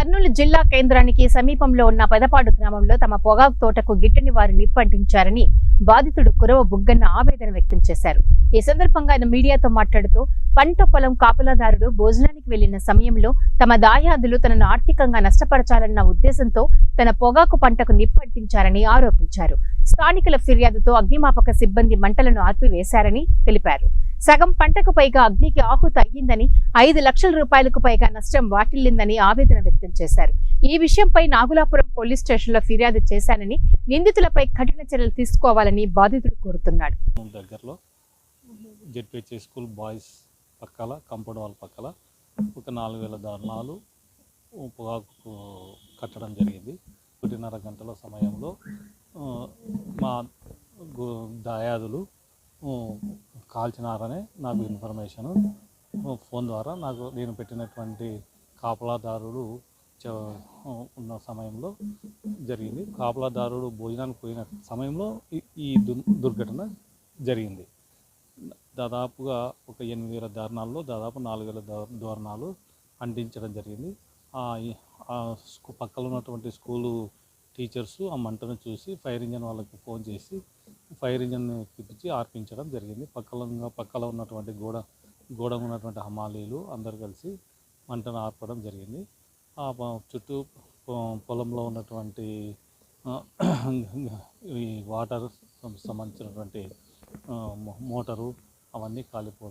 కర్నూలు జిల్లా కేంద్రానికి సమీపంలో ఉన్న పెదపాడు గ్రామంలో తమ పొగాకు తోటకు గిట్టని వారు నిప్పంటించారని బాధితుడు కురవ బుగ్గన్న ఆవేదన వ్యక్తం చేశారు. ఈ సందర్భంగా ఆయన మీడియాతో మాట్లాడుతూ పంట పొలం కాపలాదారుడు భోజనానికి వెళ్లిన సమయంలో తమ దాయాదులు తనను ఆర్థికంగా నష్టపరచాలన్న ఉద్దేశంతో తన పొగాకు పంటకు నిప్పంటించారని ఆరోపించారు. స్థానికుల ఫిర్యాదుతో అగ్నిమాపక సిబ్బంది మంటలను ఆర్పివేశారని తెలిపారు. సగం పంటకు పైగా అగ్నికి ఆహుతి అయ్యిందని, 5 లక్షల రూపాయలకు పైగా నష్టం వాటిల్లిందని ఆవేదన వ్యక్తం చేశారు. ఈ విషయంపై నాగులాపురం పోలీస్ స్టేషన్లో ఫిర్యాదు చేశానని, నిందితులపై కఠిన చర్యలు తీసుకోవాలని బాధితుడు కోరుతున్నాడు. దగ్గరలో జెడ్పీహెచ్ స్కూల్ బాయ్స్ పక్కల కాంపౌండ్ వాల్ పక్కల ఒక 4000 దారుణాలు పొగాకు కట్టడం జరిగింది. 1:30 గంటల సమయంలో మా దాయాదులు కాల్చినారనే నాకు ఇన్ఫర్మేషన్ ఫోన్ ద్వారా నేను పెట్టినటువంటి కాపలాదారుడు ఉన్న సమయంలో జరిగింది. కాపలాదారుడు భోజనానికి పోయిన సమయంలో ఈ దుర్ఘటన జరిగింది. దాదాపుగా ఒక 8000 దారుణాల్లో దాదాపు 4000 దారుణాలు అంటించడం జరిగింది. పక్కన ఉన్నటువంటి స్కూలు టీచర్స్ ఆ మంటను చూసి ఫైర్ ఇంజన్ వాళ్ళకి ఫోన్ చేసి ఫైర్ ఇంజన్ పిలిపించి ఆర్పించడం జరిగింది. పక్కన ఉన్నటువంటి గోడ ఉన్నటువంటి హమాలీలు అందరు కలిసి మంటను ఆర్పడం జరిగింది. ఆ చుట్టూ పొలంలో ఉన్నటువంటి ఈ వాటర్ సంబంధించినటువంటి మోటారు అవన్నీ కాలిపోవడం